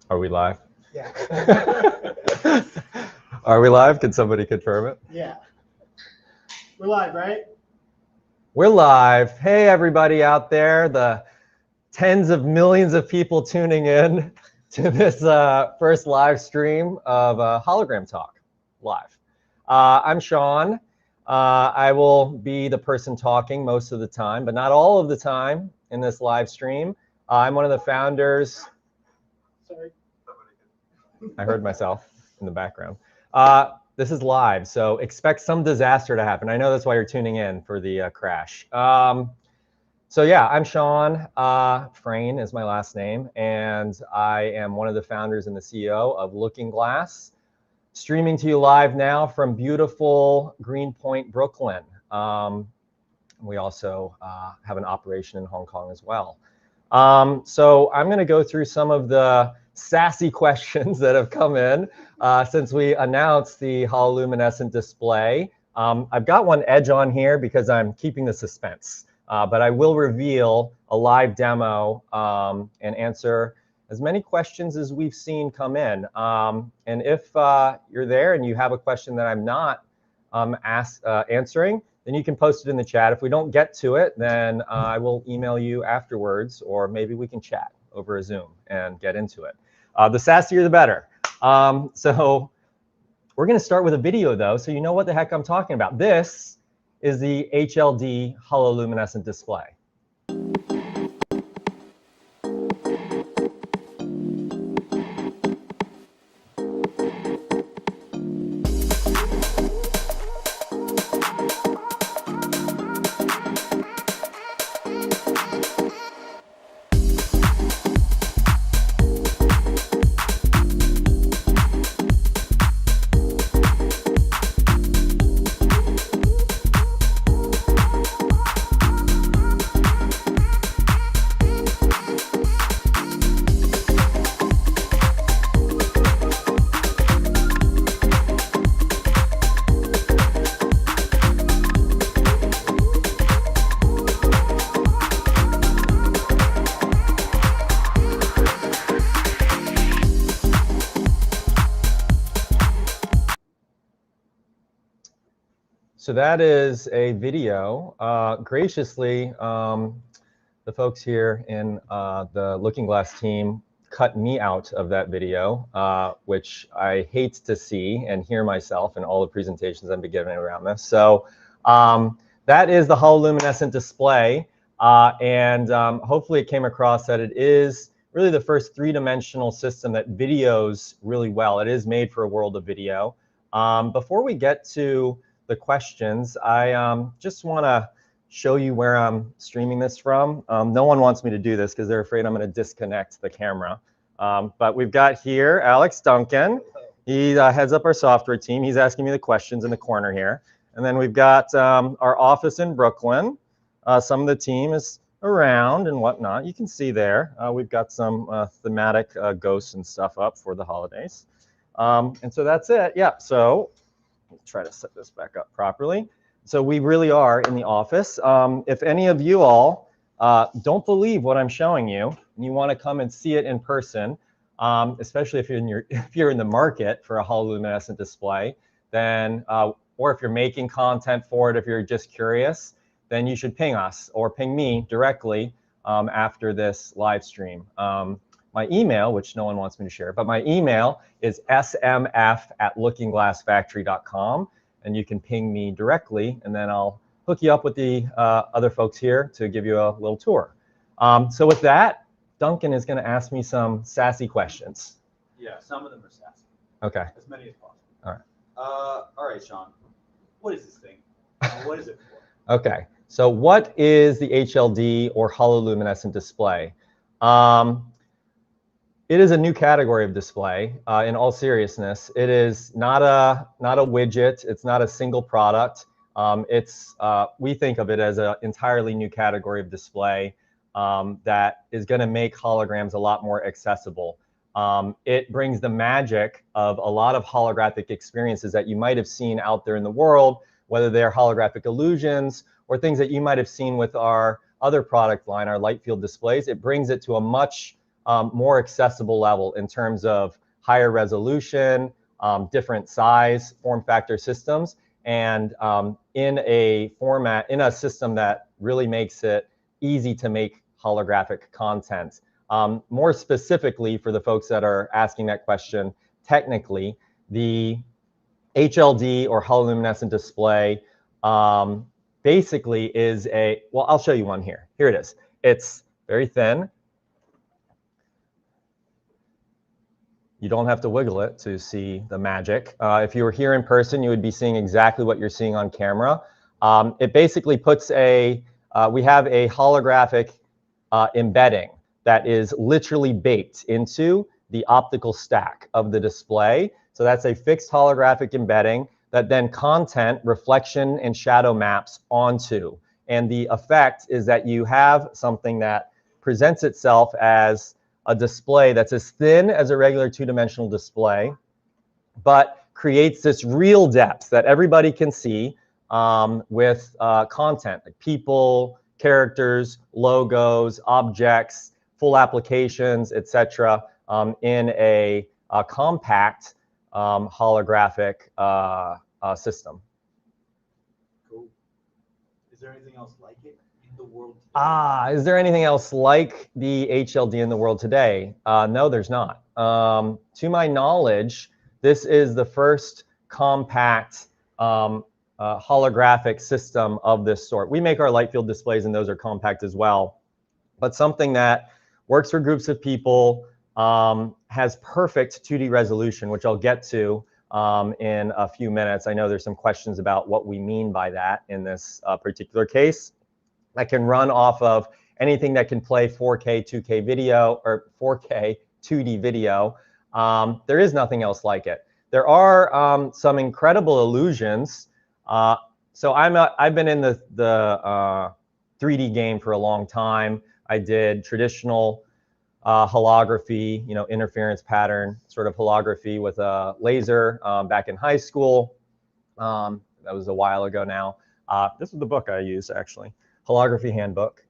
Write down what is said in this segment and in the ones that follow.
Are we live? Yeah. Are we live? Can somebody confirm it? Yeah. We're live, right? We're live. Hey, everybody out there, the tens of millions of people tuning in to this first live stream of HologramTalk live. I'm Shawn. I will be the person talking most of the time, but not all of the time in this live stream. I'm one of the founders. Sorry. I heard myself in the background. This is live, so expect some disaster to happen. I know that's why you're tuning in for the crash. So yeah, I'm Shawn Frayne is my last name, and I am one of the founders and the CEO of Looking Glass, streaming to you live now from beautiful Greenpoint, Brooklyn. We also have an operation in Hong Kong as well. So I'm going to go through some of the sassy questions that have come in since we announced the hololuminescent display. I've got one edge on here because I'm keeping the suspense, but I will reveal a live demo and answer as many questions as we've seen come in. And if you're there and you have a question that I'm not answering, then you can post it in the chat. If we don't get to it, then I will email you afterwards, or maybe we can chat over a Zoom and get into it. The sassier, the better. So we're going to start with a video, though, so you know what the heck I'm talking about. This is the HLD hololuminescent display. So that is a video. Graciously, the folks here in the Looking Glass team cut me out of that video, which I hate to see and hear myself in all the presentations I've been giving around this. So that is the hololuminescent display, and hopefully it came across that it is really the first three-dimensional system that videos really well. It is made for a world of video. Before we get to the questions, I just want to show you where I'm streaming this from. No one wants me to do this because they're afraid I'm going to disconnect the camera. But we've got here Alex Duncan. He heads up our software team. He's asking me the questions in the corner here. And then we've got our office in Brooklyn. Some of the team is around and whatnot. You can see there. We've got some thematic ghosts and stuff up for the holidays. And so that's it. Yeah, so let's try to set this back up properly. So we really are in the office. If any of you all don't believe what I'm showing you, and you want to come and see it in person, especially if you're in the market for a hololuminescent display, then or if you're making content for it, if you're just curious, then you should ping us or ping me directly after this live stream. My email, which no one wants me to share, but my email is smf@lookingglassfactory.com, and you can ping me directly, and then I'll hook you up with the other folks here to give you a little tour. So with that, Duncan is going to ask me some sassy questions. Yeah, some of them are sassy. Okay. As many as possible. All right. All right, Shawn. What is this thing? What is it for? Okay. So what is the HLD or hololuminescent display? It is a new category of display. In all seriousness, it is not a widget. It's not a single product. We think of it as an entirely new category of display that is going to make holograms a lot more accessible. It brings the magic of a lot of holographic experiences that you might have seen out there in the world, whether they're holographic illusions or things that you might have seen with our other product line, our light field displays. It brings it to a much more accessible level in terms of higher resolution, different size, form factor systems, and in a system that really makes it easy to make holographic content. More specifically, for the folks that are asking that question, technically, the HLD or hololuminescent display basically is well, I'll show you one here. Here it is. It's very thin. You don't have to wiggle it to see the magic. If you were here in person, you would be seeing exactly what you're seeing on camera. It basically puts we have a holographic embedding that is literally baked into the optical stack of the display. So that's a fixed holographic embedding that then content, reflection, and shadow maps onto. And the effect is that you have something that presents itself as a display that's as thin as a regular two-dimensional display, but creates this real depth that everybody can see with content, like people, characters, logos, objects, full applications, etc., in a compact holographic system. Cool. Is there anything else like it in the world today? Is there anything else like the HLD in the world today? No, there's not. To my knowledge, this is the first compact holographic system of this sort. We make our light field displays, and those are compact as well. But something that works for groups of people, has perfect 2D resolution, which I'll get to in a few minutes. I know there's some questions about what we mean by that in this particular case. That can run off of anything that can play 4K, 2K video, or 4K 2D video. There is nothing else like it. There are some incredible illusions. So I've been in the 3D game for a long time. I did traditional holography, interference pattern sort of holography with a laser back in high school. That was a while ago now. This is the book I use, actually. Holography Handbook.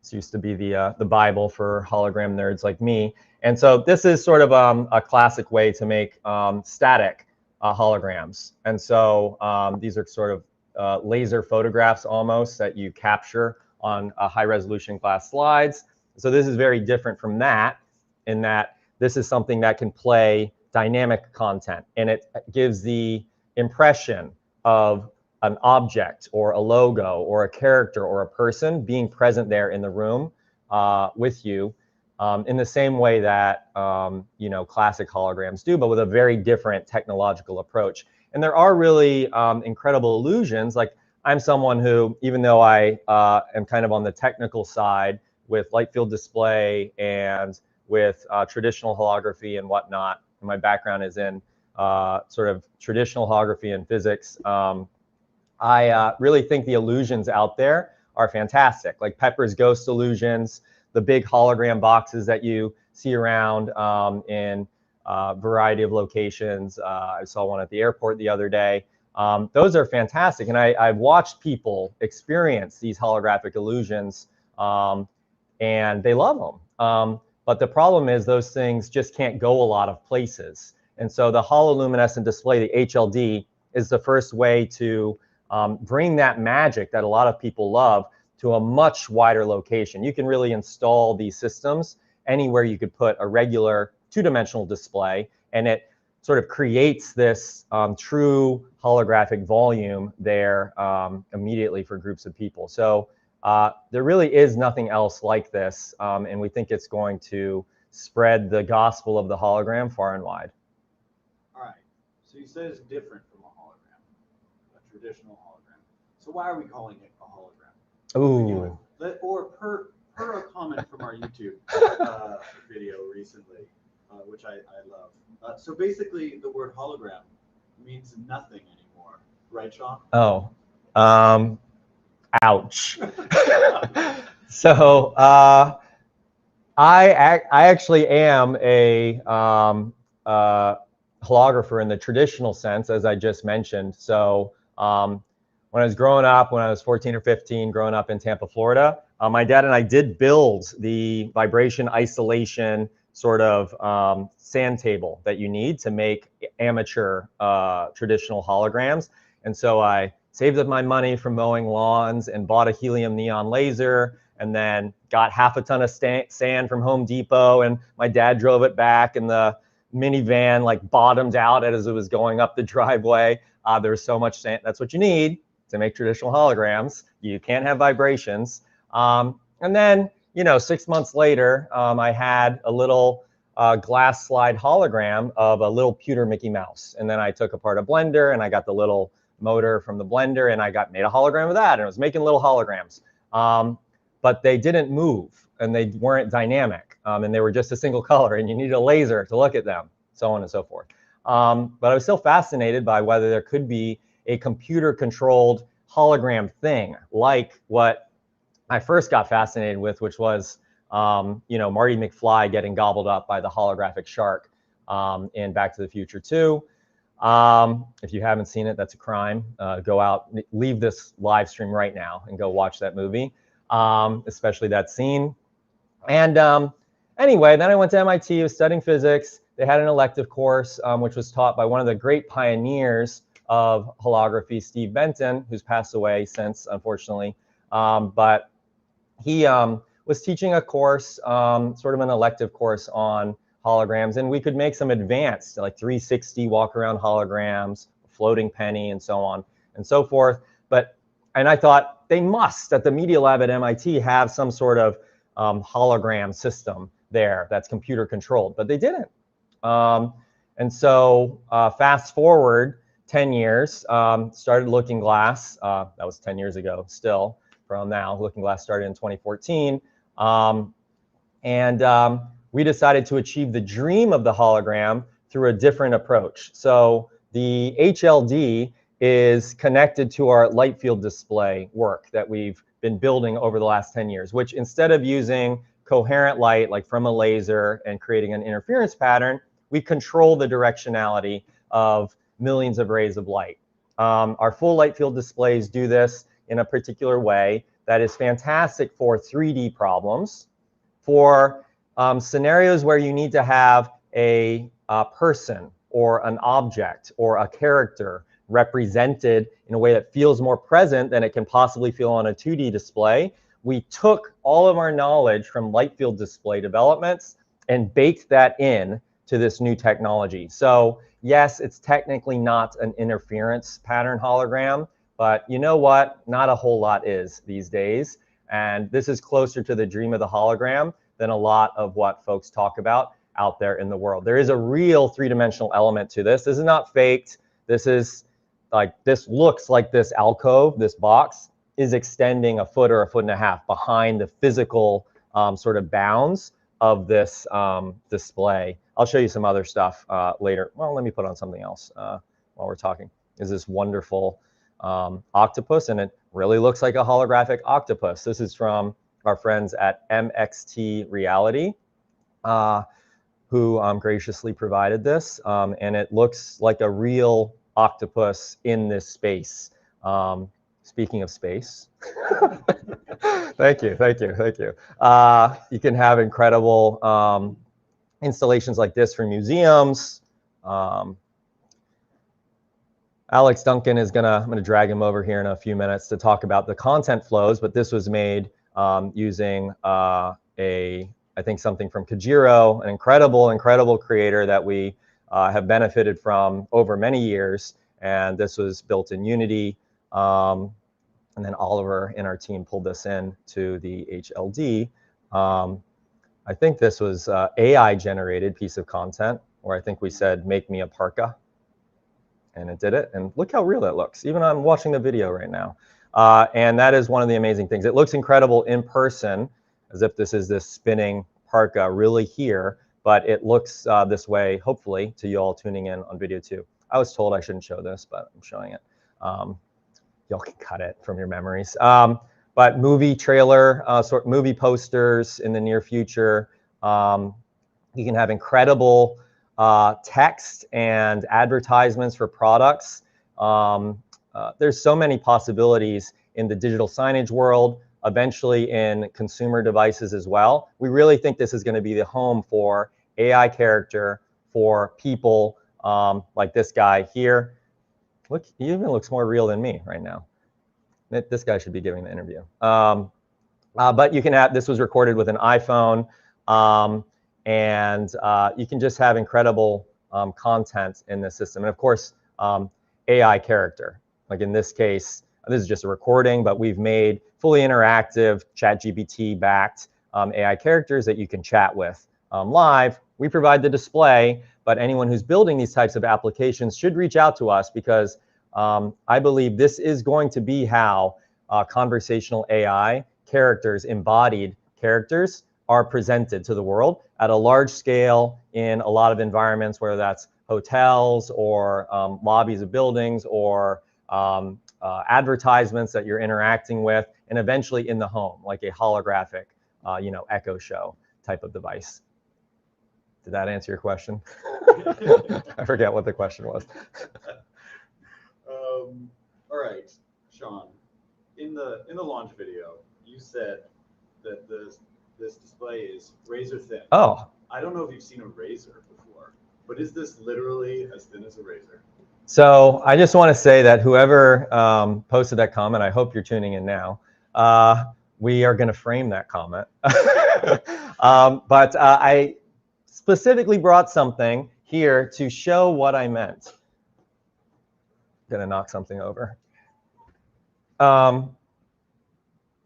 This used to be the Bible for hologram nerds like me. And so this is sort of a classic way to make static holograms. And so these are sort of laser photographs almost that you capture on high resolution glass slides. So this is very different from that, in that this is something that can play dynamic content, and it gives the impression of an object or a logo or a character or a person being present there in the room with you in the same way that classic holograms do, but with a very different technological approach. And there are really incredible illusions. Like, I'm someone who, even though I am kind of on the technical side with light field display and with traditional holography and whatnot, and my background is in sort of traditional holography and physics, I really think the illusions out there are fantastic, like Pepper's Ghost illusions, the big hologram boxes that you see around in a variety of locations. I saw one at the airport the other day. Those are fantastic, and I've watched people experience these holographic illusions, and they love them. But the problem is those things just can't go a lot of places. And so the hololuminescent display, the HLD, is the first way to bring that magic that a lot of people love to a much wider location. You can really install these systems anywhere you could put a regular two-dimensional display, and it sort of creates this true holographic volume there immediately for groups of people. So there really is nothing else like this, and we think it's going to spread the gospel of the hologram far and wide. All right, so you said it's different from a hologram, a traditional hologram. So why are we calling it a hologram? Ooh. Or per a comment from our YouTube video recently, which I love. So basically, the word hologram means nothing anymore, right, Shawn? Oh, ouch. So I actually am a holographer in the traditional sense, as I just mentioned. So when I was growing up, when I was 14 or 15, growing up in Tampa, Florida, my dad and I did build the vibration isolation sort of sand table that you need to make amateur traditional holograms. And so I saved up my money from mowing lawns and bought a helium neon laser, and then got half a ton of sand from Home Depot, and my dad drove it back, and the minivan like bottomed out as it was going up the driveway. There was so much sand. That's what you need to make traditional holograms. You can't have vibrations. And then, 6 months later, I had a little glass slide hologram of a little pewter Mickey Mouse. And then I took apart a blender, and I got the little motor from the blender, and I made a hologram of that, and I was making little holograms. But they didn't move, and they weren't dynamic, and they were just a single color, and you needed a laser to look at them, so on and so forth. But I was still fascinated by whether there could be a computer-controlled hologram thing, like what I first got fascinated with, which was, Marty McFly getting gobbled up by the holographic shark in Back to the Future 2. If you haven't seen it, that's a crime. Go out, leave this live stream right now and go watch that movie, especially that scene. And anyway, then I went to MIT, was studying physics. They had an elective course, which was taught by one of the great pioneers of holography, Steve Benton, who's passed away since, unfortunately. But he was teaching a course, sort of an elective course on holograms, and we could make some advanced, like 360 walk-around holograms, floating penny, and so on and so forth. And I thought they must, at the Media Lab at MIT, have some sort of hologram system there that's computer controlled, but they didn't. And so fast forward 10 years, started Looking Glass. That was 10 years ago still from now. Looking Glass started in 2014. We decided to achieve the dream of the hologram through a different approach. So the HLD is connected to our light field display work that we've been building over the last 10 years, which instead of using coherent light, like from a laser, and creating an interference pattern, we control the directionality of millions of rays of light. Our full light field displays do this in a particular way that is fantastic for 3D problems, for scenarios where you need to have a person or an object or a character represented in a way that feels more present than it can possibly feel on a 2D display. We took all of our knowledge from light field display developments and baked that in to this new technology. So yes, it's technically not an interference pattern hologram, but you know what? Not a whole lot is these days. And this is closer to the dream of the hologram than a lot of what folks talk about out there in the world. There is a real three-dimensional element to this. This is not faked. This is like, this looks like this alcove, this box, is extending a foot or a foot and a half behind the physical sort of bounds of this display. I'll show you some other stuff later. Well, let me put on something else while we're talking. Is this wonderful octopus, and it really looks like a holographic octopus. This is from our friends at MXT Reality, who graciously provided this, and it looks like a real octopus in this space. Speaking of space, thank you. You can have incredible installations like this for museums. Alex Duncan is I'm gonna drag him over here in a few minutes to talk about the content flows, but this was made using I think something from Kajiro, an incredible creator that we have benefited from over many years. And this was built in Unity. And then Oliver and our team pulled this in to the HLD. I think this was AI generated piece of content, where I think we said, make me a parka. And it did it. And look how real that looks. Even I'm watching the video right now. And that is one of the amazing things. It looks incredible in person, as if this is this spinning parka really here, but it looks this way, hopefully, to you all tuning in on video too. I was told I shouldn't show this, but I'm showing it. Y'all can cut it from your memories. But movie trailer, movie posters in the near future. You can have incredible text and advertisements for products. There's so many possibilities in the digital signage world. eventually in consumer devices as well. We really think this is going to be the home for AI character for people like this guy here. Look, he even looks more real than me right now. This guy should be giving the interview. But you can have, this was recorded with an iPhone, and you can just have incredible content in this system. And of course, AI character. Like in this case, this is just a recording, but we've made fully interactive ChatGPT backed AI characters that you can chat with live. We provide the display, but anyone who's building these types of applications should reach out to us, because I believe this is going to be how conversational AI characters, embodied characters, are presented to the world at a large scale in a lot of environments, whether that's hotels or lobbies of buildings or advertisements that you're interacting with, and eventually in the home, like a holographic, Echo Show type of device. Did that answer your question? I forget what the question was. All right, Shawn. In the launch video, you said that this display is razor thin. Oh. I don't know if you've seen a razor before, but is this literally as thin as a razor? So I just want to say that whoever posted that comment, I hope you're tuning in now. We are going to frame that comment. But I specifically brought something here to show what I meant. I'm going to knock something over.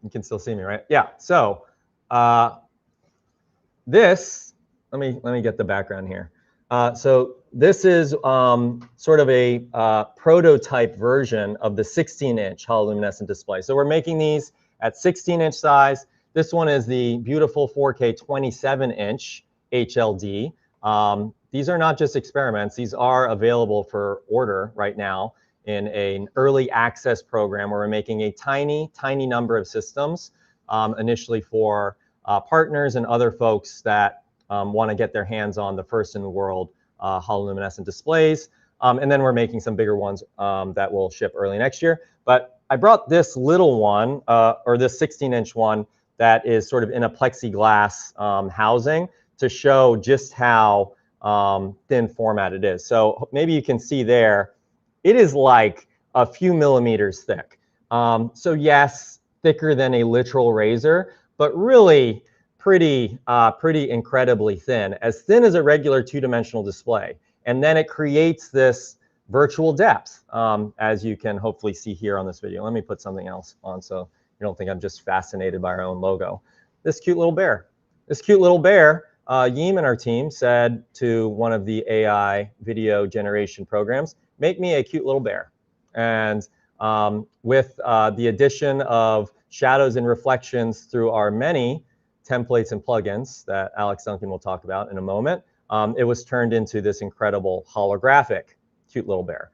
You can still see me, right? Yeah. So this, let me get the background here. So this is sort of a prototype version of the 16-inch hololuminescent display. So we're making these at 16-inch size. This one is the beautiful 4K 27-inch HLD. These are not just experiments. These are available for order right now in an early access program where we're making a tiny, tiny number of systems initially for partners and other folks that want to get their hands on the first in the world hololuminescent displays. And then we're making some bigger ones that will ship early next year. But I brought this little one, or this 16-inch one, that is sort of in a plexiglass housing to show just how thin format it is. So maybe you can see there, it is like a few millimeters thick. So yes, thicker than a literal razor, but really pretty incredibly thin as a regular two-dimensional display. And then it creates this virtual depth, as you can hopefully see here on this video. Let me put something else on so you don't think I'm just fascinated by our own logo. This cute little bear. This cute little bear, Yeem and our team said to one of the AI video generation programs, make me a cute little bear. And with the addition of shadows and reflections through our many templates and plugins that Alex Duncan will talk about in a moment, it was turned into this incredible holographic cute little bear.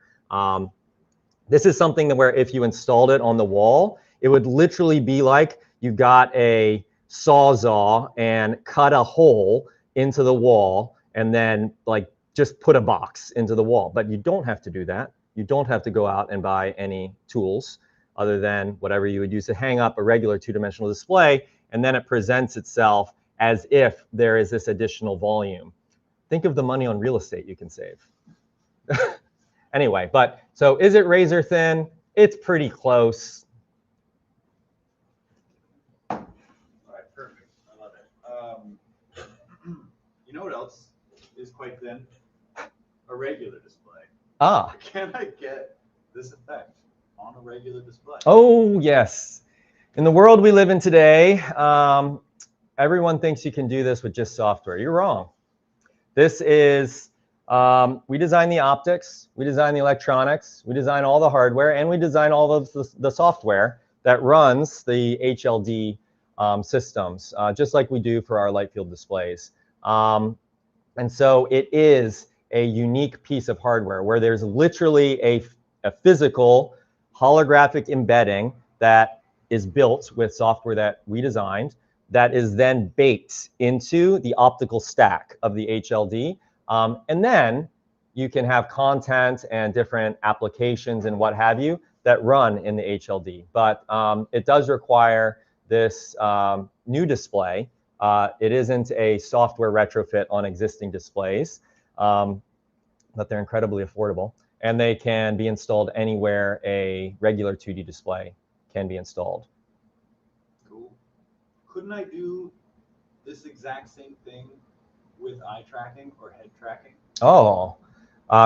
This is something that where if you installed it on the wall, it would literally be like you got a sawzall and cut a hole into the wall and then like just put a box into the wall. But you don't have to do that. You don't have to go out and buy any tools other than whatever you would use to hang up a regular two-dimensional display, and then it presents itself as if there is this additional volume. Think of the money on real estate you can save. Anyway, but so is it razor thin? It's pretty close. All right, perfect. I love it. You know what else is quite thin? A regular display. Ah. Can I get this effect on a regular display? Oh, yes. In the world we live in today, everyone thinks you can do this with just software. You're wrong. This is, we design the optics, we design the electronics, we design all the hardware, and we design all of the software that runs the HLD systems, just like we do for our light field displays. And so it is a unique piece of hardware where there's literally a physical holographic embedding that is built with software that we designed that is then baked into the optical stack of the HLD. And then you can have content and different applications and what have you that run in the HLD. But it does require this new display. It isn't a software retrofit on existing displays, but they're incredibly affordable. And they can be installed anywhere a regular 2D display can be installed. Cool. Couldn't I do this exact same thing with eye tracking or head tracking? Oh,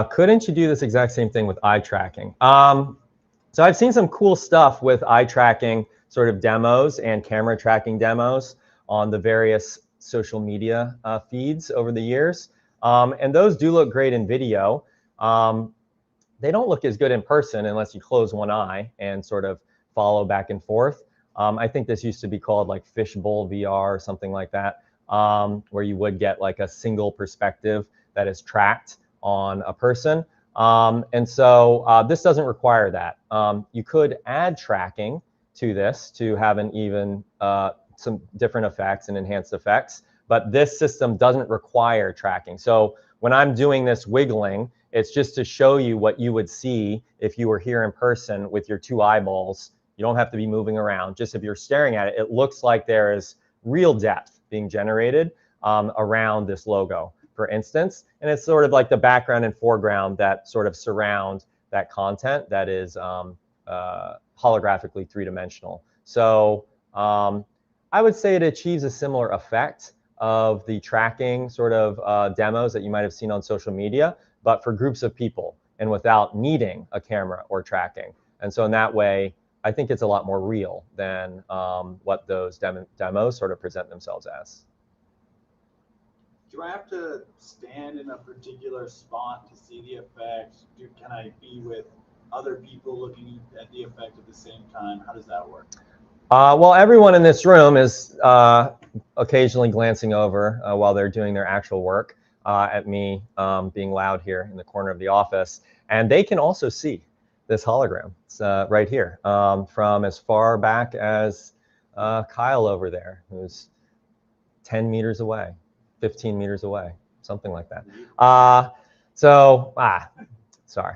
couldn't you do this exact same thing with eye tracking? So I've seen some cool stuff with eye tracking sort of demos and camera tracking demos on the various social media feeds over the years. And those do look great in video. They don't look as good in person unless you close one eye and sort of follow back and forth. I think this used to be called like fishbowl VR or something like that, where you would get like a single perspective that is tracked on a person. And so this doesn't require that. You could add tracking to this to have an even some different effects and enhanced effects, but this system doesn't require tracking. So when I'm doing this wiggling, it's just to show you what you would see if you were here in person with your two eyeballs. You don't have to be moving around. Just if you're staring at it, it looks like there is real depth being generated around this logo, for instance. And it's sort of like the background and foreground that sort of surround that content that is holographically three-dimensional. So I would say it achieves a similar effect of the tracking sort of demos that you might have seen on social media, but for groups of people and without needing a camera or tracking. And so in that way, I think it's a lot more real than what those demos sort of present themselves as. Do I have to stand in a particular spot to see the effect? Can I be with other people looking at the effect at the same time? How does that work? Well, everyone in this room is occasionally glancing over while they're doing their actual work at me being loud here in the corner of the office. And they can also see this hologram. It's right here from as far back as Kyle over there, who's 10 meters away, 15 meters away, something like that. Sorry.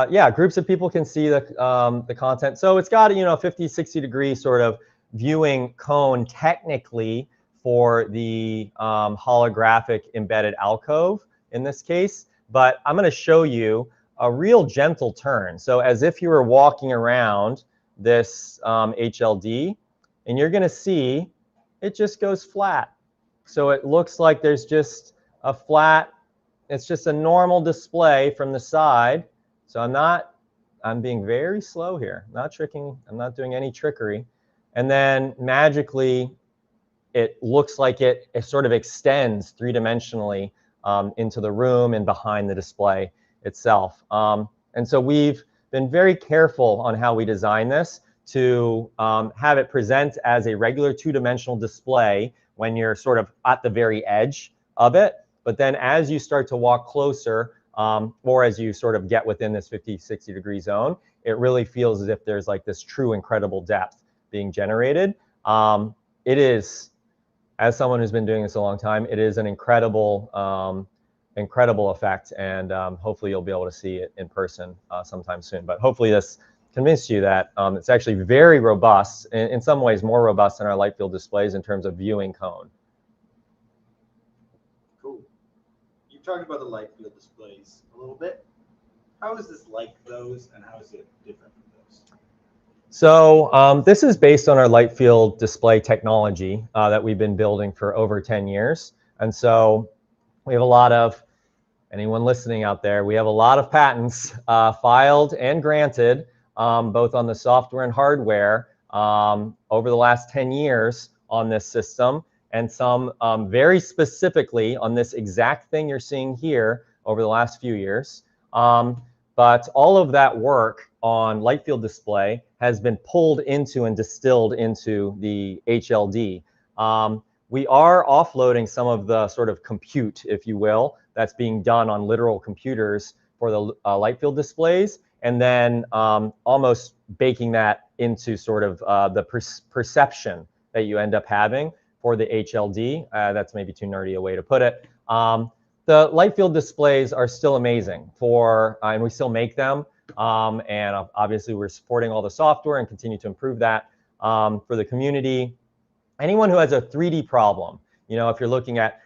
Yeah, groups of people can see the content. So it's got, 50, 60 degree sort of viewing cone technically for the holographic embedded alcove in this case, but I'm going to show you a real gentle turn. So as if you were walking around this HLD, and you're going to see it just goes flat. So it looks like there's just a flat, it's just a normal display from the side. So I'm being very slow here, not tricking, I'm not doing any trickery. And then magically, it looks like it sort of extends three-dimensionally into the room and behind the display itself. And so we've been very careful on how we design this to have it present as a regular two-dimensional display when you're sort of at the very edge of it. But then as you start to walk closer, or as you sort of get within this 50, 60 degree zone, it really feels as if there's like this true incredible depth being generated. It is, as someone who's been doing this a long time, it is an incredible, incredible effect, and hopefully you'll be able to see it in person sometime soon. But hopefully this convinced you that it's actually very robust, in some ways more robust than our light field displays in terms of viewing cone. Cool. You talked about the light field displays a little bit. How is this like those, and how is it different from those? So this is based on our light field display technology that we've been building for over 10 years. And so we have a lot of, anyone listening out there, we have a lot of patents filed and granted, both on the software and hardware over the last 10 years on this system, and some very specifically on this exact thing you're seeing here over the last few years. But all of that work on light field display has been pulled into and distilled into the HLD. We are offloading some of the sort of compute, if you will, that's being done on literal computers for the light field displays, and then almost baking that into sort of the perception that you end up having for the HLD. That's maybe too nerdy a way to put it. The light field displays are still amazing and we still make them And obviously we're supporting all the software and continue to improve that for the community. Anyone who has a 3D problem, you know, if you're looking at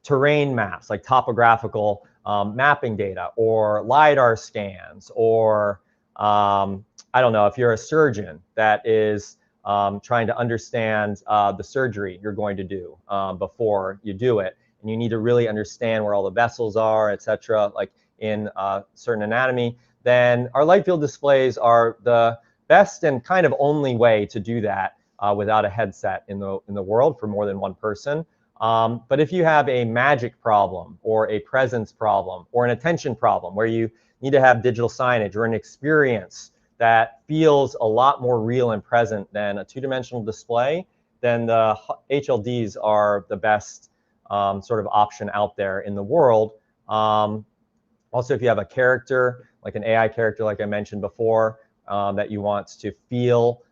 terrain maps, like topographical mapping data, or LiDAR scans, or I don't know, if you're a surgeon that is trying to understand the surgery you're going to do before you do it, and you need to really understand where all the vessels are, etc., like in certain anatomy, then our light field displays are the best and kind of only way to do that without a headset in the world for more than one person. But if you have a magic problem or a presence problem or an attention problem where you need to have digital signage or an experience that feels a lot more real and present than a two-dimensional display, then the HLDs are the best sort of option out there in the world. Also, if you have a character, like an AI character, like I mentioned before, that you want to feel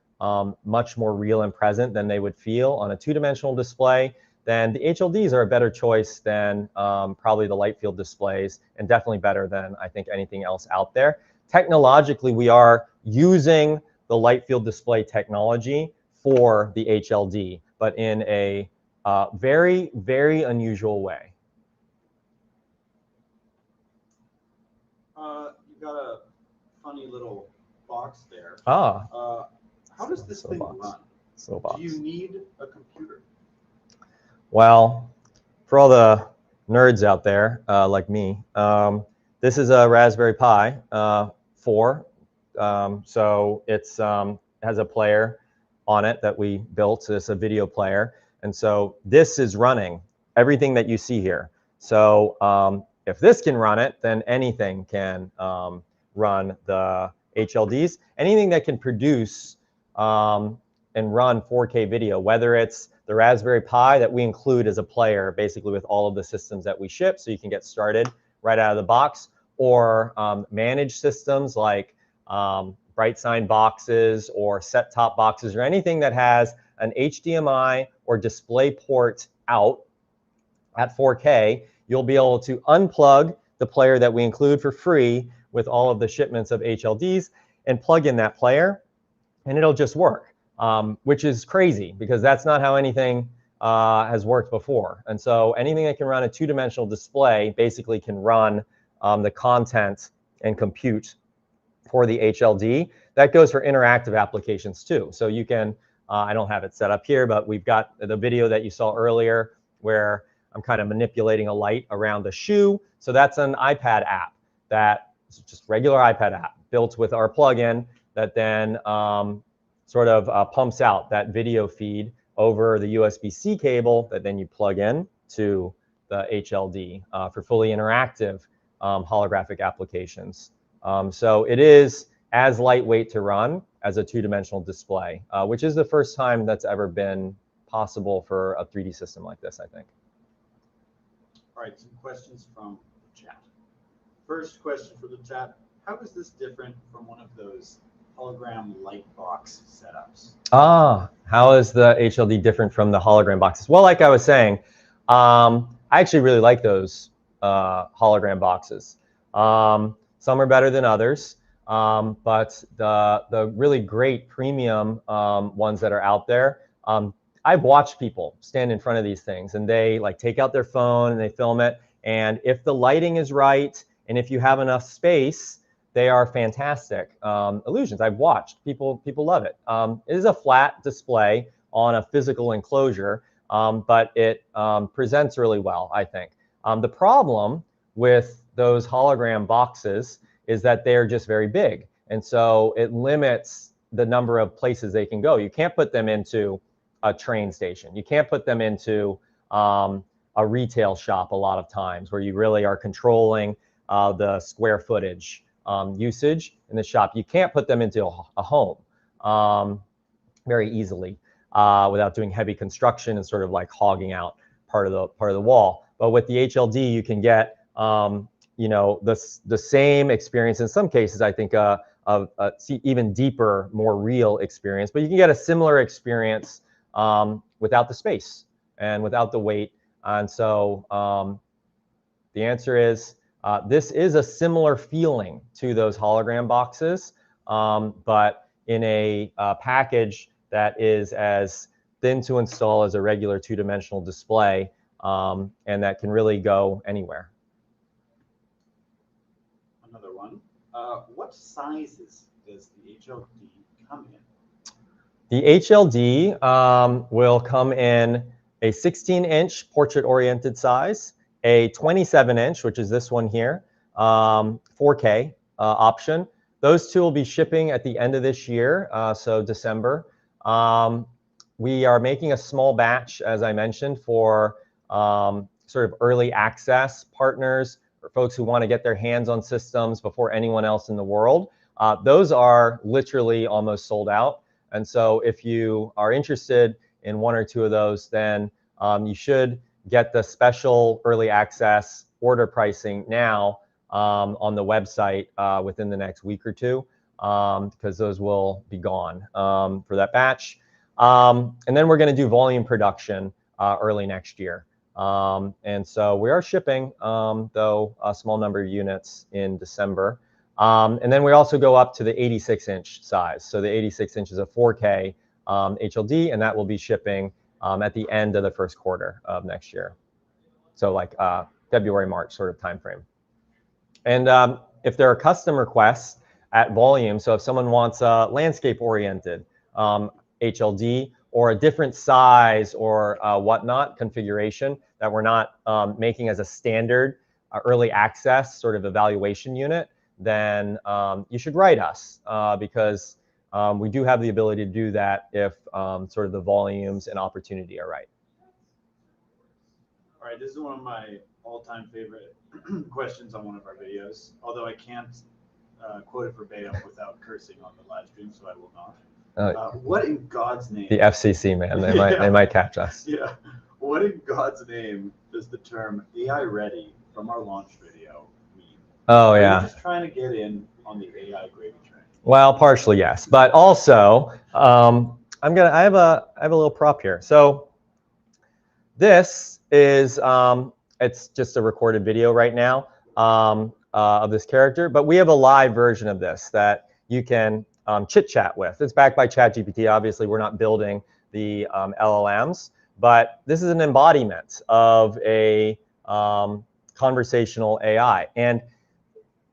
much more real and present than they would feel on a two-dimensional display, then the HLDs are a better choice than probably the light field displays, and definitely better than I think anything else out there. Technologically, we are using the light field display technology for the HLD, but in a very, very unusual way. You got a funny little box there. Ah. How does this thing run? Do you need a computer? Well, for all the nerds out there like me, this is a Raspberry Pi 4. So it's has a player on it that we built. It's a video player. And so this is running everything that you see here. So if this can run it, then anything can run the HLDs. Anything that can produce and run 4K video, whether it's the Raspberry Pi that we include as a player, basically with all of the systems that we ship, so you can get started right out of the box, or managed systems like BrightSign boxes or set-top boxes, or anything that has an HDMI or display port out at 4K, you'll be able to unplug the player that we include for free with all of the shipments of HLDs and plug in that player, and it'll just work, which is crazy because that's not how anything has worked before. And so anything that can run a two-dimensional display basically can run the content and compute for the HLD. That goes for interactive applications too. So you can, I don't have it set up here, but we've got the video that you saw earlier where I'm kind of manipulating a light around the shoe. So that's an iPad app that is just regular iPad app built with our plugin that then sort of pumps out that video feed over the USB-C cable that then you plug in to the HLD for fully interactive holographic applications. So it is as lightweight to run as a two-dimensional display, which is the first time that's ever been possible for a 3D system like this, I think. All right, some questions from the chat. First question for the chat: how is this different from one of those hologram light box setups? How is the HLD different from the hologram boxes? Well, like I was saying, I actually really like those hologram boxes. Some are better than others, but the really great premium ones that are out there, I've watched people stand in front of these things and they like take out their phone and they film it. And if the lighting is right and if you have enough space, they are fantastic illusions. I've watched people love it. It is a flat display on a physical enclosure, but it presents really well, I think. The problem with those hologram boxes is that they're just very big, and so it limits the number of places they can go. You can't put them into a train station. You can't put them into a retail shop a lot of times where you really are controlling the square footage usage in the shop. You can't put them into a home very easily without doing heavy construction and sort of like hogging out part of the wall. But with the HLD, you can get you know, the same experience. In some cases, I think even deeper, more real experience. But you can get a similar experience without the space and without the weight. And so the answer is This is a similar feeling to those hologram boxes, but in a package that is as thin to install as a regular two-dimensional display, and that can really go anywhere. Another one. What sizes does the HLD come in? The HLD will come in a 16-inch portrait-oriented size, a 27-inch, which is this one here, 4K option. Those two will be shipping at the end of this year, so December. We are making a small batch, as I mentioned, for sort of early access partners or folks who want to get their hands on systems before anyone else in the world. Those are literally almost sold out. And so if you are interested in one or two of those, then you should get the special early access order pricing now on the website within the next week or two, because those will be gone for that batch. And then we're going to do volume production early next year. And so we are shipping, though, a small number of units in December. And then we also go up to the 86-inch size. So the 86 inch is a 4K HLD, and that will be shipping at the end of the first quarter of next year. So like February, March sort of time frame. And if there are custom requests at volume, so if someone wants a landscape-oriented HLD or a different size or whatnot configuration that we're not making as a standard early access sort of evaluation unit, then you should write us because we do have the ability to do that if sort of the volumes and opportunity are right. All right, this is one of my all-time favorite questions on one of our videos, although I can't quote it verbatim without cursing on the live stream, so I will not. What in God's name? The FCC, man, they might catch us. Yeah. What in God's name does the term AI ready from our launch video mean? Oh, yeah. Are you just trying to get in on the AI gravy train? Well, partially, yes. But also, I have a little prop here. So this is, it's just a recorded video right now of this character, but we have a live version of this that you can chit chat with. It's backed by ChatGPT. Obviously, we're not building the LLMs, but this is an embodiment of a conversational AI. And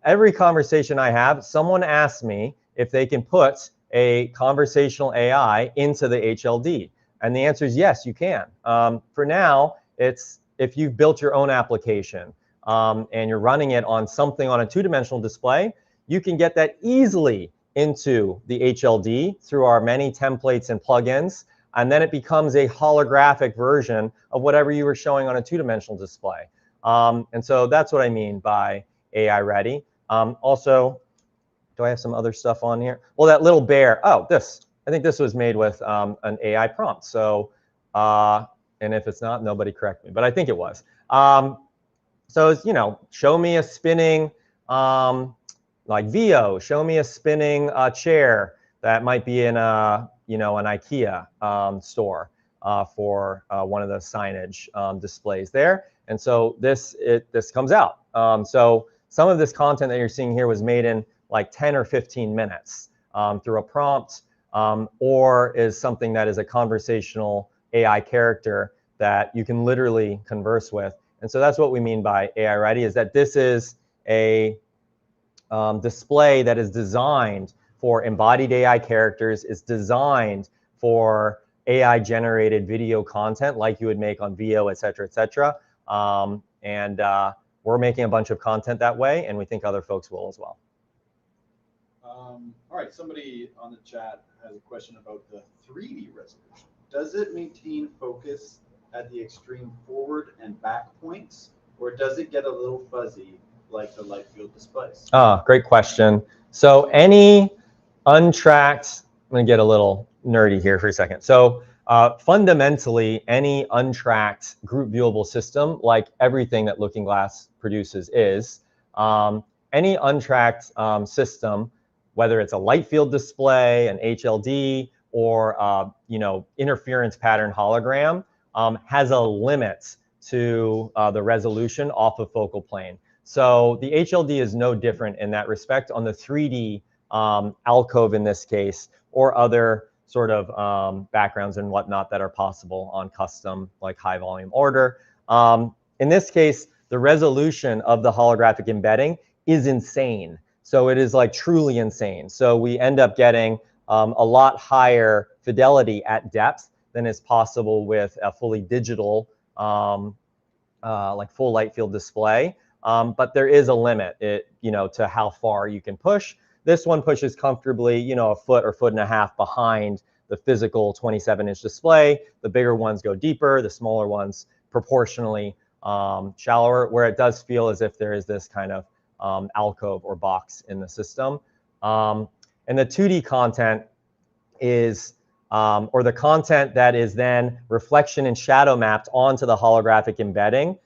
every conversation I have, someone asks me if they can put a conversational AI into the HLD. And the answer is yes, you can. For now, it's if you've built your own application and you're running it on something on a two-dimensional display, you can get that easily into the HLD through our many templates and plugins. And then it becomes a holographic version of whatever you were showing on a two-dimensional display. And so that's what I mean by AI ready. Also, do I have some other stuff on here? Well, that little bear, I think this was made with an AI prompt. So, and if it's not, nobody correct me, but I think it was. So it's, show me a spinning, like VO, show me a spinning chair that might be in a, an IKEA store for one of the signage displays there. And so this comes out. So some of this content that you're seeing here was made in like 10 or 15 minutes through a prompt, or is something that is a conversational AI character that you can literally converse with. And so that's what we mean by AI ready, is that this is a display that is designed for embodied AI characters, is designed for AI generated video content like you would make on VO, et cetera, et cetera. We're making a bunch of content that way, and we think other folks will as well. All right, somebody on the chat has a question about the 3D resolution. Does it maintain focus at the extreme forward and back points, or does it get a little fuzzy like the light field displays? Great question. So any untracked, I'm going to get a little nerdy here for a second. So fundamentally, any untracked group viewable system, like everything that Looking Glass produces is, any untracked system, whether it's a light field display, an HLD, or interference pattern hologram, has a limit to the resolution off of focal plane. So the HLD is no different in that respect on the 3D alcove in this case, or other sort of backgrounds and whatnot that are possible on custom, like high volume order. In this case, the resolution of the holographic embedding is insane. So it is like truly insane. So we end up getting a lot higher fidelity at depth than is possible with a fully digital, like full light field display. But there is a limit, to how far you can push. This one pushes comfortably, a foot or foot and a half behind the physical 27-inch display. The bigger ones go deeper, the smaller ones proportionally shallower, where it does feel as if there is this kind of alcove or box in the system. And the 2D content is, or the content that is then reflection and shadow mapped onto the holographic embedding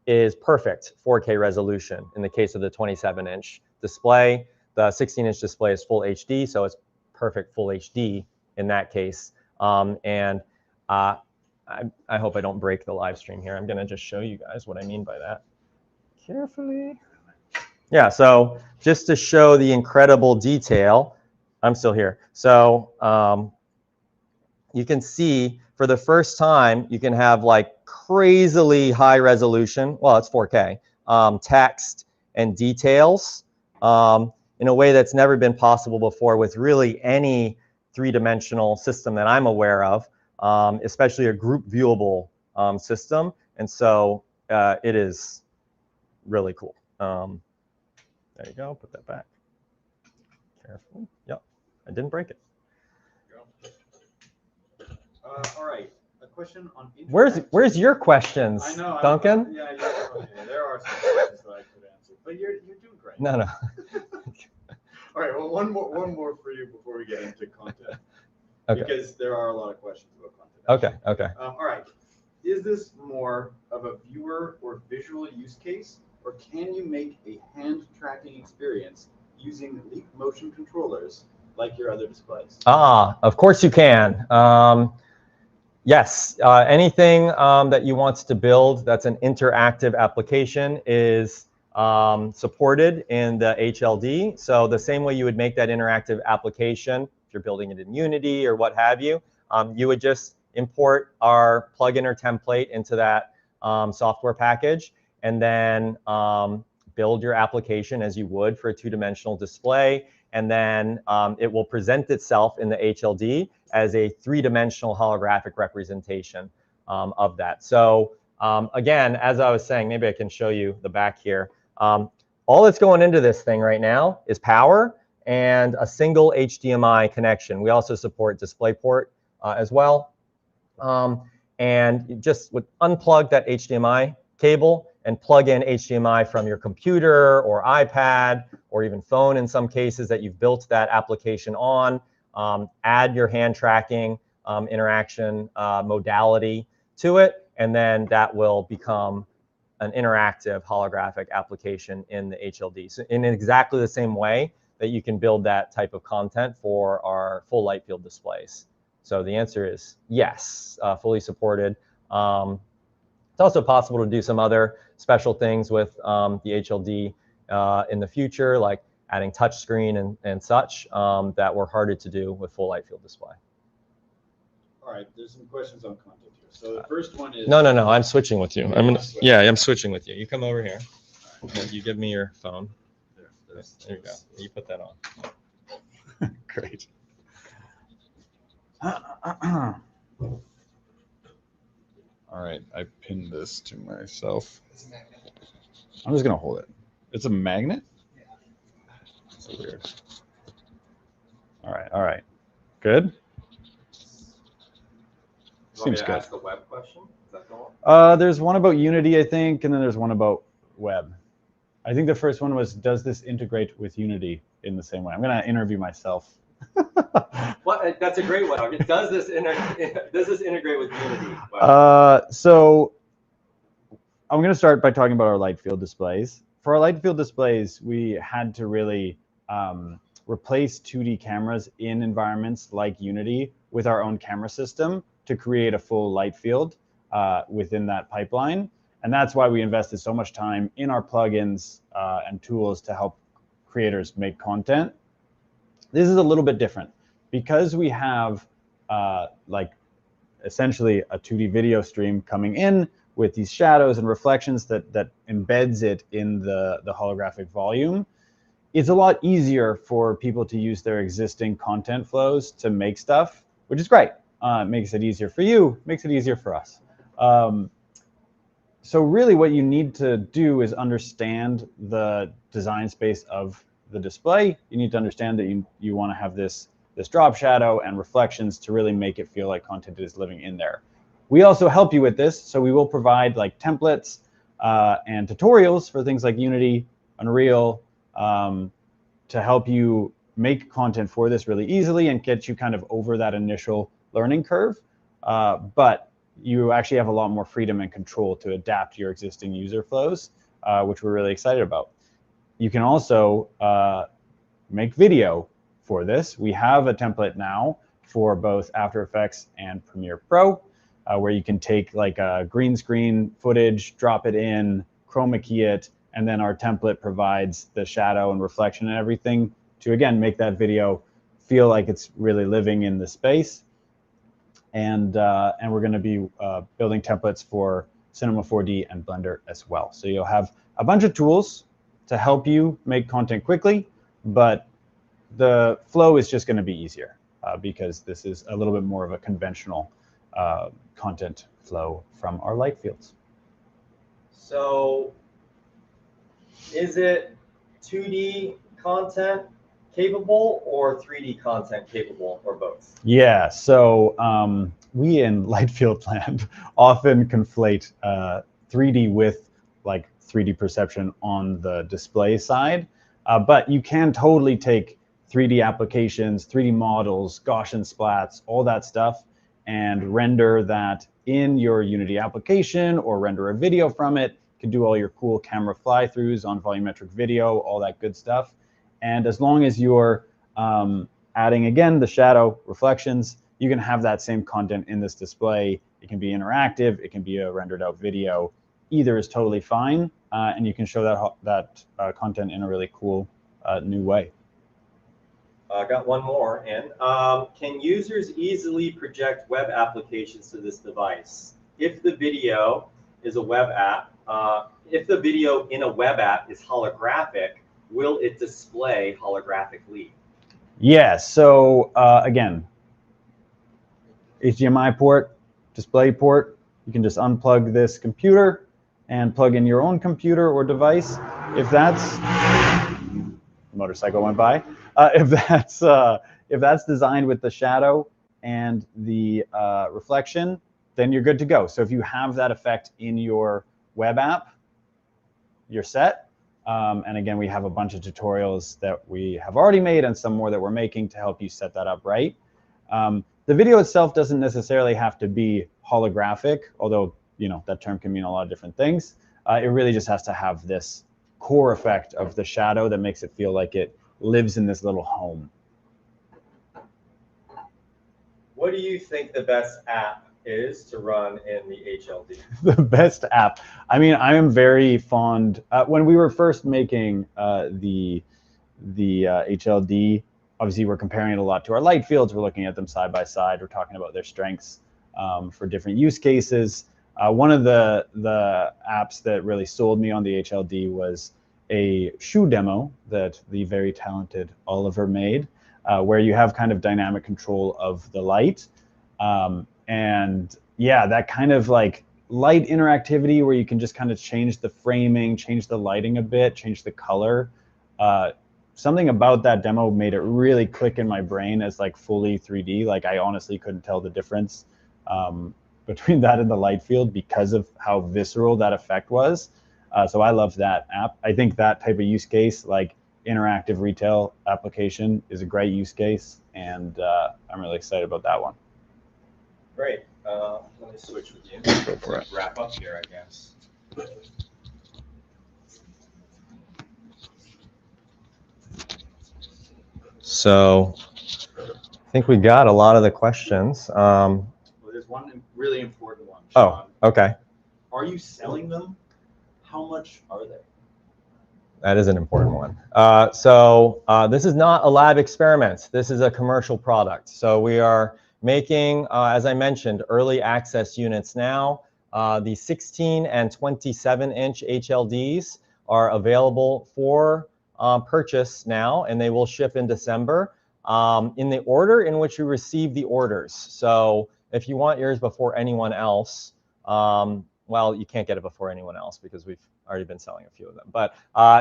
is perfect 4K resolution in the case of the 27-inch display. The 16-inch display is full HD, so it's perfect full HD in that case. And I hope I don't break the live stream here. I'm going to just show you guys what I mean by that carefully. Yeah, so just to show the incredible detail, I'm still here. So you can see for the first time, you can have like crazily high resolution. Well, it's 4K, text and details in a way that's never been possible before with really any three-dimensional system that I'm aware of, especially a group viewable system. And so it is really cool. There you go, put that back. Careful. Yep, I didn't break it. All right, a question on Where's your questions, I know, Duncan? Yeah, there are some questions that I could answer, but you're doing great. No. All right, well, one more for you before we get into content, Okay. because there are a lot of questions about content. Okay. All right, is this more of a viewer or visual use case, or can you make a hand tracking experience using Leap motion controllers like your other displays? Of course you can. Yes, anything that you want to build that's an interactive application is supported in the HLD. So the same way you would make that interactive application, if you're building it in Unity or what have you, you would just import our plugin or template into that software package, and then build your application as you would for a two-dimensional display. And then it will present itself in the HLD as a three-dimensional holographic representation of that. So again, as I was saying, maybe I can show you the back here. All that's going into this thing right now is power and a single HDMI connection. We also support DisplayPort as well. And you just would unplug that HDMI cable and plug in HDMI from your computer or iPad or even phone in some cases that you've built that application on. Add your hand tracking interaction modality to it, and then that will become an interactive holographic application in the HLD. So in exactly the same way that you can build that type of content for our full light field displays. So the answer is yes, fully supported. It's also possible to do some other special things with the HLD in the future, like adding touchscreen and such that were harder to do with full light field display. All right, there's some questions on content here. So the first one is... No, I'm switching with you. I'm switching with you. You come over here. Right. You give me your phone. There you go. You put that on. Great. All right, I pinned this to myself. I'm just gonna hold it. It's a magnet? Yeah. So weird. All right. Good? Seems good. Ask the web question? Is that the one? There's one about Unity, I think, and then there's one about web. I think the first one was, does this integrate with Unity in the same way? I'm gonna interview myself. Well, that's a great one. Does this integrate with Unity? So I'm going to start by talking about our light field displays. For our light field displays, we had to really replace 2D cameras in environments like Unity with our own camera system to create a full light field within that pipeline. And that's why we invested so much time in our plugins and tools to help creators make content. This is a little bit different because we have like essentially a 2D video stream coming in with these shadows and reflections that embeds it in the holographic volume. It's a lot easier for people to use their existing content flows to make stuff, which is great. It makes it easier for you, makes it easier for us. So really what you need to do is understand the design space of the display. You need to understand that you want to have this drop shadow and reflections to really make it feel like content is living in there. We also help you with this, so we will provide like templates and tutorials for things like Unity, Unreal, to help you make content for this really easily and get you kind of over that initial learning curve. But you actually have a lot more freedom and control to adapt your existing user flows, which we're really excited about. You can also make video for this. We have a template now for both After Effects and Premiere Pro, where you can take like a green screen footage, drop it in, chroma key it, and then our template provides the shadow and reflection and everything to, again, make that video feel like it's really living in the space. And we're going to be building templates for Cinema 4D and Blender as well. So you'll have a bunch of tools to help you make content quickly, but the flow is just going to be easier because this is a little bit more of a conventional content flow from our light fields. So is it 2D content capable or 3D content capable, or both? Yeah, so we in Lightfield Land often conflate 3D with like 3D perception on the display side, but you can totally take 3D applications, 3D models, Gaussian splats, all that stuff, and render that in your Unity application or render a video from it. You can do all your cool camera fly-throughs on volumetric video, all that good stuff. And as long as you're adding, again, the shadow reflections, you can have that same content in this display. It can be interactive. It can be a rendered out video. Either is totally fine, and you can show that content in a really cool new way. I got one more in. Can users easily project web applications to this device? If the video is a web app, if the video in a web app is holographic, will it display holographically? Yeah, so again, HDMI port, display port, you can just unplug this computer and plug in your own computer or device. If that's, motorcycle went by. If that's designed with the shadow and the reflection, then you're good to go. So if you have that effect in your web app, you're set. And again, we have a bunch of tutorials that we have already made and some more that we're making to help you set that up right. The video itself doesn't necessarily have to be holographic, although that term can mean a lot of different things. It really just has to have this core effect of the shadow that makes it feel like it lives in this little home. What do you think the best app is to run in the HLD? The best app. I mean, I am very fond. When we were first making the HLD, obviously we're comparing it a lot to our light fields. We're looking at them side by side. We're talking about their strengths for different use cases. One of the apps that really sold me on the HLD was a shoe demo that the very talented Oliver made, where you have kind of dynamic control of the light. And yeah, that kind of like light interactivity where you can just kind of change the framing, change the lighting a bit, change the color. Something about that demo made it really click in my brain as like fully 3D. Like I honestly couldn't tell the difference between that and the light field because of how visceral that effect was. So I love that app. I think that type of use case, like interactive retail application, is a great use case, and I'm really excited about that one. Great. Let me switch with you. Go for it. Wrap up here, I guess. So I think we got a lot of the questions. Well, there's one really important one, Shawn. Oh, okay. Are you selling them? How much are they? That is an important one. This is not a lab experiment. This is a commercial product. So we are making, as I mentioned, early access units now. The 16 and 27-inch HLDs are available for purchase now, and they will ship in December in the order in which you receive the orders. So if you want yours before anyone else, well, you can't get it before anyone else because we've already been selling a few of them. But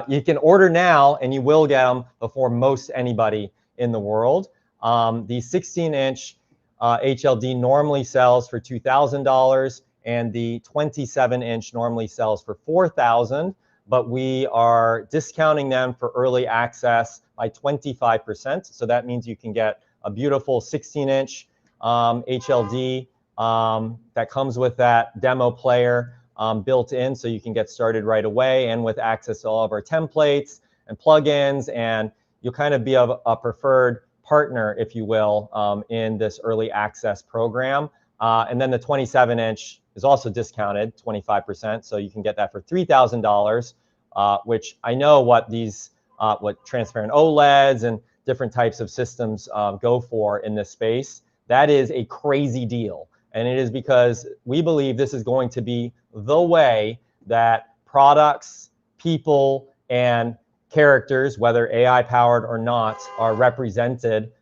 you can order now, and you will get them before most anybody in the world. The 16-inch HLD normally sells for $2,000, and the 27-inch normally sells for $4,000. But we are discounting them for early access by 25%. So that means you can get a beautiful 16-inch HLD that comes with that demo player built in, so you can get started right away, and with access to all of our templates and plugins, and you'll kind of be a preferred partner, if you will, in this early access program. And then the 27-inch is also discounted 25%, so you can get that for $3,000, which I know what these what transparent OLEDs and different types of systems go for in this space. That is a crazy deal. And it is because we believe this is going to be the way that products, people, and characters, whether AI powered or not, are represented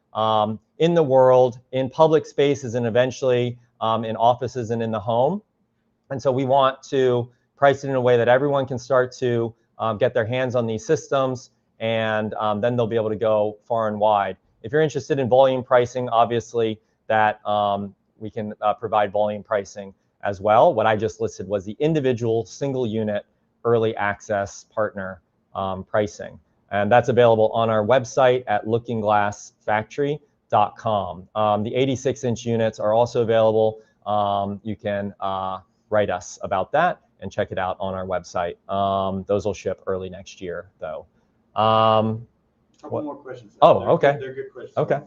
in the world, in public spaces, and eventually in offices and in the home. And so we want to price it in a way that everyone can start to get their hands on these systems, and then they'll be able to go far and wide. If you're interested in volume pricing, obviously that we can provide volume pricing as well. What I just listed was the individual single unit early access partner pricing. And that's available on our website at lookingglassfactory.com. The 86-inch units are also available. You can write us about that and check it out on our website. Those will ship early next year, though. Couple more questions. Oh, okay. They're good questions. Okay.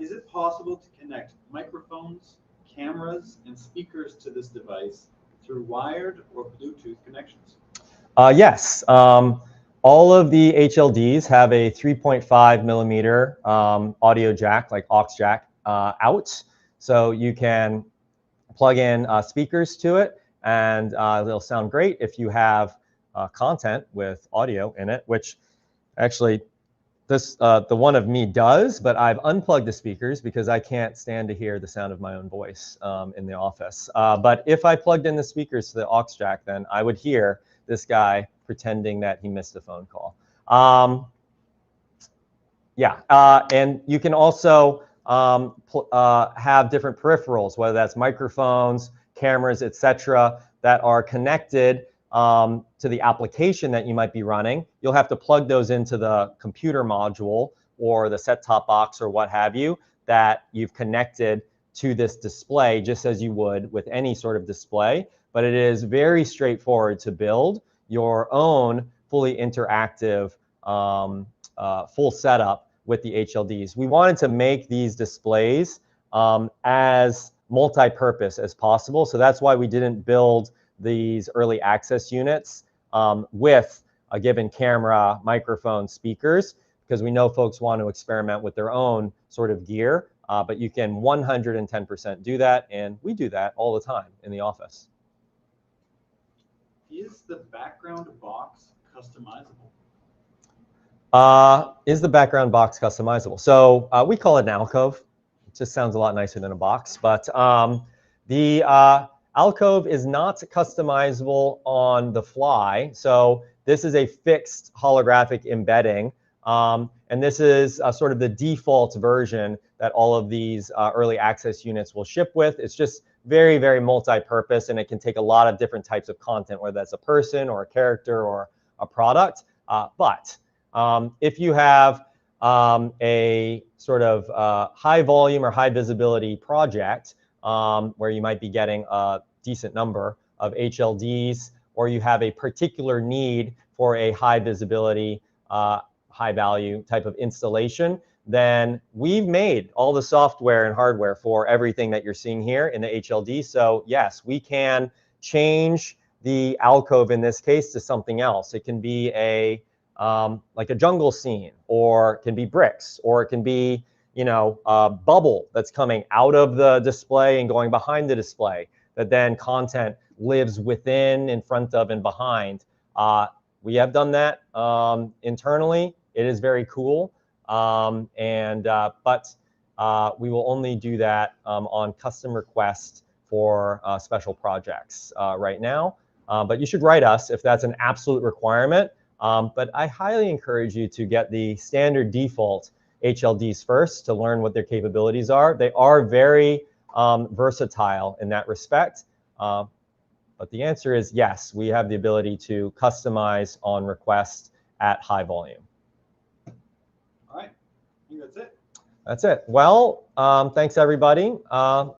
Is it possible to connect microphones, cameras, and speakers to this device through wired or Bluetooth connections? Yes. All of the HLDs have a 3.5 millimeter audio jack, like aux jack, out. So you can plug in speakers to it, and they'll sound great if you have content with audio in it, which actually this the one of me does, but I've unplugged the speakers because I can't stand to hear the sound of my own voice in the office. But if I plugged in the speakers to the aux jack, then I would hear this guy pretending that he missed a phone call. And you can also have different peripherals, whether that's microphones, cameras, etc., that are connected to the application that you might be running. You'll have to plug those into the computer module or the set-top box or what have you that you've connected to this display, just as you would with any sort of display. But it is very straightforward to build your own fully interactive full setup with the HLDs. We wanted to make these displays as multi-purpose as possible, so that's why we didn't build these early access units with a given camera, microphone, speakers, because we know folks want to experiment with their own sort of gear, but you can 110% do that, and we do that all the time in the office. Is the background box customizable? Is the background box customizable? So we call it an alcove. It just sounds a lot nicer than a box, but the alcove is not customizable on the fly. So this is a fixed holographic embedding, and this is sort of the default version that all of these early access units will ship with. It's just very, very multi-purpose, and it can take a lot of different types of content, whether that's a person or a character or a product. But if you have a sort of high volume or high visibility project where you might be getting a decent number of HLDs, or you have a particular need for a high visibility, high value type of installation, then we've made all the software and hardware for everything that you're seeing here in the HLD. So yes, we can change the alcove in this case to something else. It can be a like a jungle scene, or it can be bricks, or it can be, you know, a bubble that's coming out of the display and going behind the display, that then content lives within, in front of, and behind. We have done that internally. It is very cool, but we will only do that on custom request for special projects right now. But you should write us if that's an absolute requirement. But I highly encourage you to get the standard default HLDs first to learn what their capabilities are. They are very versatile in that respect. But the answer is yes, we have the ability to customize on request at high volume. All right, I think that's it. That's it. Well, thanks everybody.